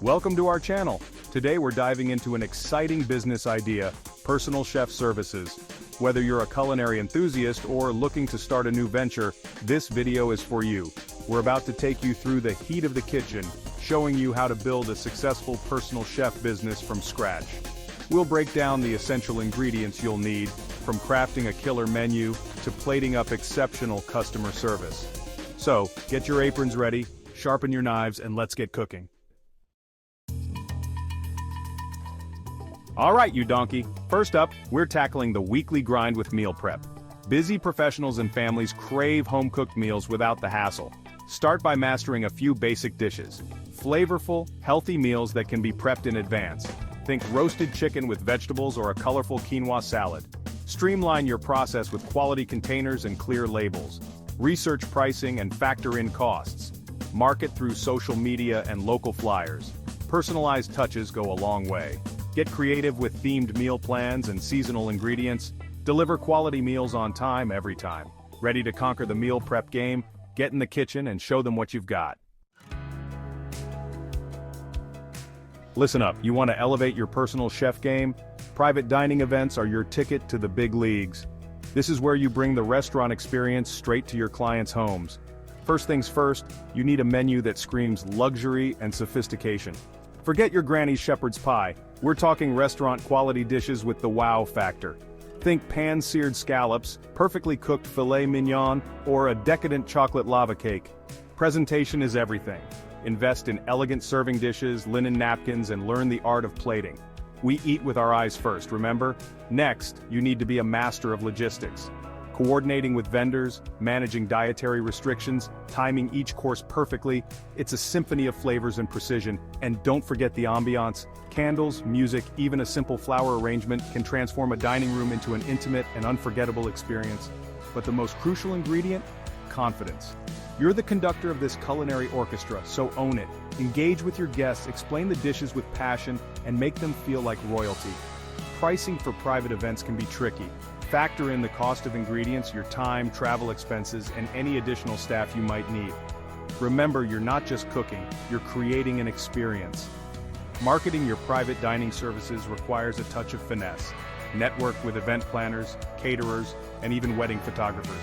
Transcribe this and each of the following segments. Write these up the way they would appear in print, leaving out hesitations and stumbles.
Welcome to our channel. Today we're diving into an exciting business idea, personal chef services. Whether you're a culinary enthusiast or looking to start a new venture, this video is for you. We're about to take you through the heat of the kitchen, showing you how to build a successful personal chef business from scratch. We'll break down the essential ingredients you'll need, from crafting a killer menu to plating up exceptional customer service. So, get your aprons ready, sharpen your knives, and let's get cooking. Alright, you donkey. First up, we're tackling the weekly grind with meal prep. Busy professionals and families crave home-cooked meals without the hassle. Start by mastering a few basic dishes. Flavorful, healthy meals that can be prepped in advance. Think roasted chicken with vegetables or a colorful quinoa salad. Streamline your process with quality containers and clear labels. Research pricing and factor in costs. Market through social media and local flyers. Personalized touches go a long way. Get creative with themed meal plans and seasonal ingredients. Deliver quality meals on time every time. Ready to conquer the meal prep game? Get in the kitchen and show them what you've got. Listen up, you want to elevate your personal chef game? Private dining events are your ticket to the big leagues. This is where you bring the restaurant experience straight to your clients' homes. First things first, you need a menu that screams luxury and sophistication. Forget your granny's shepherd's pie. We're talking restaurant-quality dishes with the wow factor. Think pan-seared scallops, perfectly cooked filet mignon, or a decadent chocolate lava cake. Presentation is everything. Invest in elegant serving dishes, linen napkins, and learn the art of plating. We eat with our eyes first, remember? Next, you need to be a master of logistics. Coordinating with vendors, managing dietary restrictions, timing each course perfectly, it's a symphony of flavors and precision. And don't forget the ambiance. Candles, music, even a simple flower arrangement can transform a dining room into an intimate and unforgettable experience. But the most crucial ingredient? Confidence. You're the conductor of this culinary orchestra, so own it. Engage with your guests, explain the dishes with passion, and make them feel like royalty. Pricing for private events can be tricky. Factor in the cost of ingredients, your time, travel expenses, and any additional staff you might need. Remember, you're not just cooking, you're creating an experience. Marketing your private dining services requires a touch of finesse. Network with event planners, caterers, and even wedding photographers.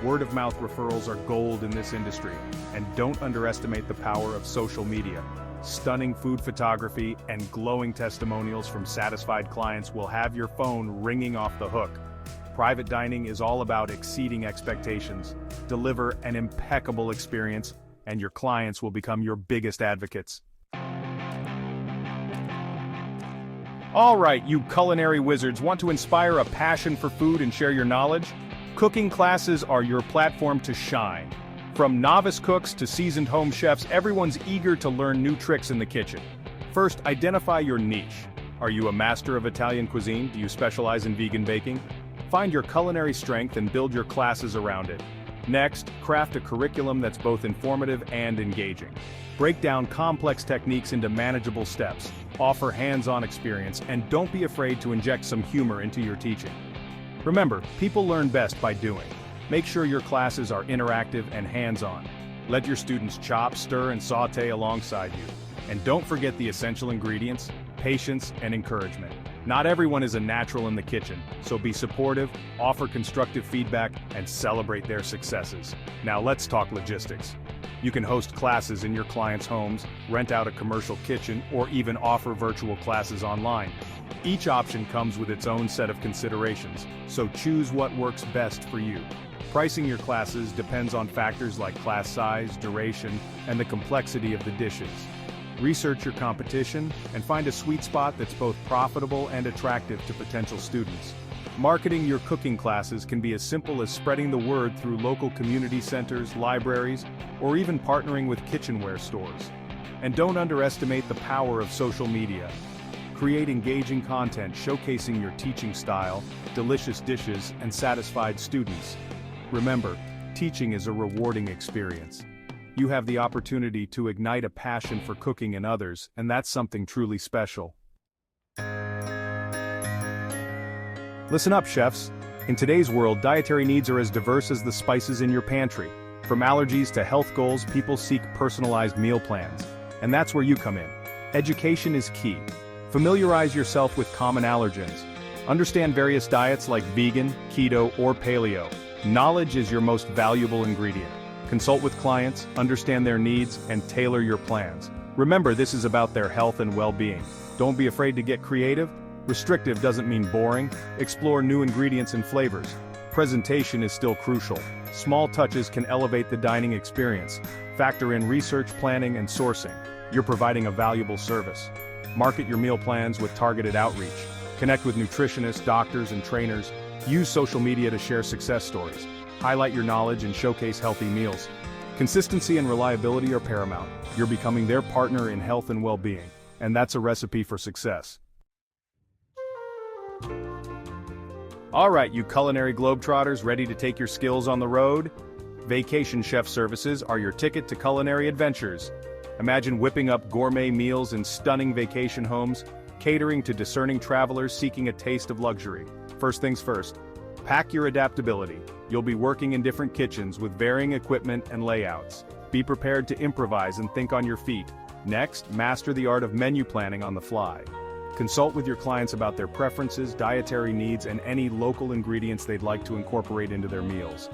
Word-of-mouth referrals are gold in this industry, and don't underestimate the power of social media. Stunning food photography and glowing testimonials from satisfied clients will have your phone ringing off the hook. Private dining is all about exceeding expectations. Deliver an impeccable experience, and your clients will become your biggest advocates. All right, you culinary wizards, want to inspire a passion for food and share your knowledge? Cooking classes are your platform to shine. From novice cooks to seasoned home chefs, everyone's eager to learn new tricks in the kitchen. First, identify your niche. Are you a master of Italian cuisine? Do you specialize in vegan baking? Find your culinary strength and build your classes around it. Next, craft a curriculum that's both informative and engaging. Break down complex techniques into manageable steps. Offer hands-on experience, and don't be afraid to inject some humor into your teaching. Remember, people learn best by doing. Make sure your classes are interactive and hands-on. Let your students chop, stir, and sauté alongside you. And don't forget the essential ingredients: patience and encouragement. Not everyone is a natural in the kitchen, so be supportive, offer constructive feedback, and celebrate their successes. Now let's talk logistics. You can host classes in your clients' homes, rent out a commercial kitchen, or even offer virtual classes online. Each option comes with its own set of considerations, so choose what works best for you. Pricing your classes depends on factors like class size, duration, and the complexity of the dishes. Research your competition and find a sweet spot that's both profitable and attractive to potential students. Marketing your cooking classes can be as simple as spreading the word through local community centers, libraries, or even partnering with kitchenware stores. And don't underestimate the power of social media. Create engaging content showcasing your teaching style, delicious dishes, and satisfied students. Remember, teaching is a rewarding experience. You have the opportunity to ignite a passion for cooking in others, and that's something truly special. Listen up, chefs. In today's world, dietary needs are as diverse as the spices in your pantry. From allergies to health goals, people seek personalized meal plans. And that's where you come in. Education is key. Familiarize yourself with common allergens. Understand various diets like vegan, keto, or paleo. Knowledge is your most valuable ingredient. Consult with clients, understand their needs, and tailor your plans. Remember, this is about their health and well-being. Don't be afraid to get creative. Restrictive doesn't mean boring. Explore new ingredients and flavors. Presentation is still crucial. Small touches can elevate the dining experience. Factor in research, planning, and sourcing. You're providing a valuable service. Market your meal plans with targeted outreach. Connect with nutritionists, doctors, and trainers. Use social media to share success stories. Highlight your knowledge and showcase healthy meals. Consistency and reliability are paramount. You're becoming their partner in health and well-being, and that's a recipe for success. All right, you culinary globetrotters, ready to take your skills on the road? Vacation Chef Services are your ticket to culinary adventures. Imagine whipping up gourmet meals in stunning vacation homes, catering to discerning travelers seeking a taste of luxury. First things first, pack your adaptability. You'll be working in different kitchens with varying equipment and layouts. Be prepared to improvise and think on your feet. Next, master the art of menu planning on the fly. Consult with your clients about their preferences, dietary needs, and any local ingredients they'd like to incorporate into their meals.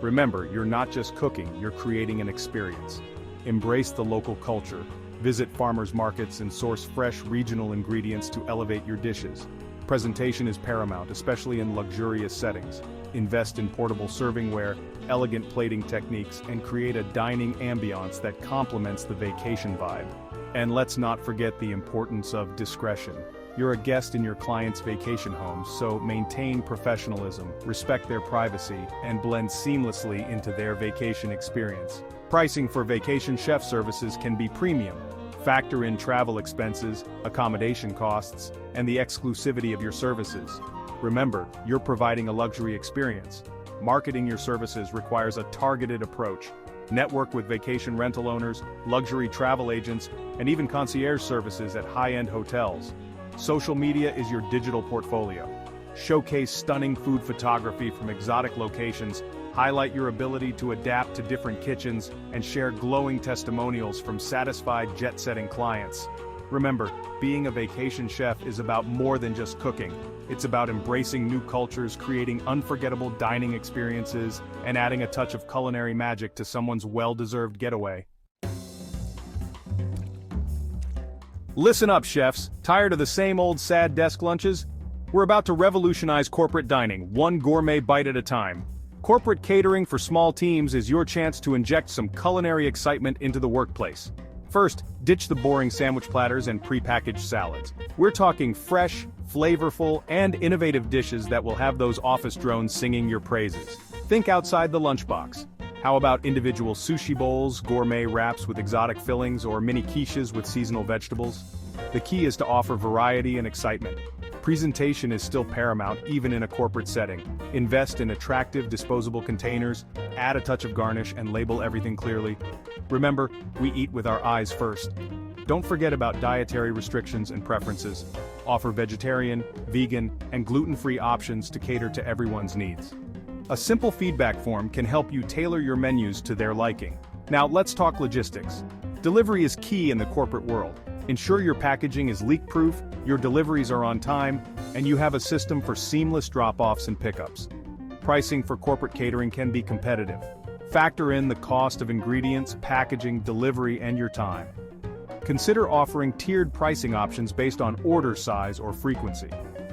Remember, you're not just cooking, you're creating an experience. Embrace the local culture. Visit farmers markets and source fresh regional ingredients to elevate your dishes. Presentation is paramount, especially in luxurious settings. Invest in portable servingware, elegant plating techniques, and create a dining ambiance that complements the vacation vibe. And let's not forget the importance of discretion. You're a guest in your client's vacation home, so maintain professionalism, respect their privacy, and blend seamlessly into their vacation experience. Pricing for vacation chef services can be premium. Factor in travel expenses, accommodation costs, and the exclusivity of your services. Remember, you're providing a luxury experience. Marketing your services requires a targeted approach. Network with vacation rental owners, luxury travel agents, and even concierge services at high-end hotels. Social media is your digital portfolio. Showcase stunning food photography from exotic locations, highlight your ability to adapt to different kitchens, and share glowing testimonials from satisfied jet-setting clients. Remember, being a vacation chef is about more than just cooking. It's about embracing new cultures, creating unforgettable dining experiences, and adding a touch of culinary magic to someone's well-deserved getaway. Listen up, chefs. Tired of the same old sad desk lunches? We're about to revolutionize corporate dining, one gourmet bite at a time. Corporate catering for small teams is your chance to inject some culinary excitement into the workplace. First, ditch the boring sandwich platters and prepackaged salads. We're talking fresh, flavorful, and innovative dishes that will have those office drones singing your praises. Think outside the lunchbox. How about individual sushi bowls, gourmet wraps with exotic fillings, or mini quiches with seasonal vegetables? The key is to offer variety and excitement. Presentation is still paramount even in a corporate setting. Invest in attractive disposable containers, add a touch of garnish, and label everything clearly. Remember, we eat with our eyes first. Don't forget about dietary restrictions and preferences. Offer vegetarian, vegan, and gluten-free options to cater to everyone's needs. A simple feedback form can help you tailor your menus to their liking. Now let's talk logistics. Delivery is key in the corporate world. Ensure your packaging is leak-proof, your deliveries are on time, and you have a system for seamless drop-offs and pickups. Pricing for corporate catering can be competitive. Factor in the cost of ingredients, packaging, delivery, and your time. Consider offering tiered pricing options based on order size or frequency.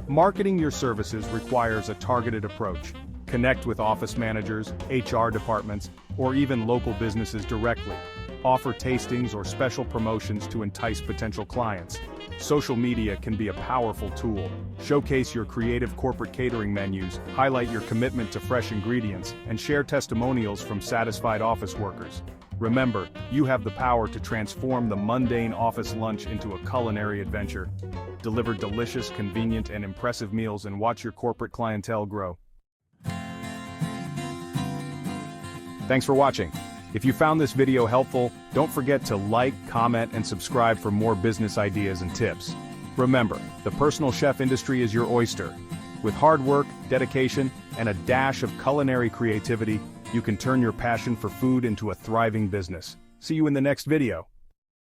Marketing your services requires a targeted approach. Connect with office managers, HR departments, or even local businesses directly. Offer tastings or special promotions to entice potential clients. Social media can be a powerful tool. Showcase your creative corporate catering menus, highlight your commitment to fresh ingredients, and share testimonials from satisfied office workers. Remember, you have the power to transform the mundane office lunch into a culinary adventure. Deliver delicious, convenient, and impressive meals and watch your corporate clientele grow. Thanks for watching. If you found this video helpful, don't forget to like, comment, and subscribe for more business ideas and tips. Remember, the personal chef industry is your oyster. With hard work, dedication, and a dash of culinary creativity, you can turn your passion for food into a thriving business. See you in the next video.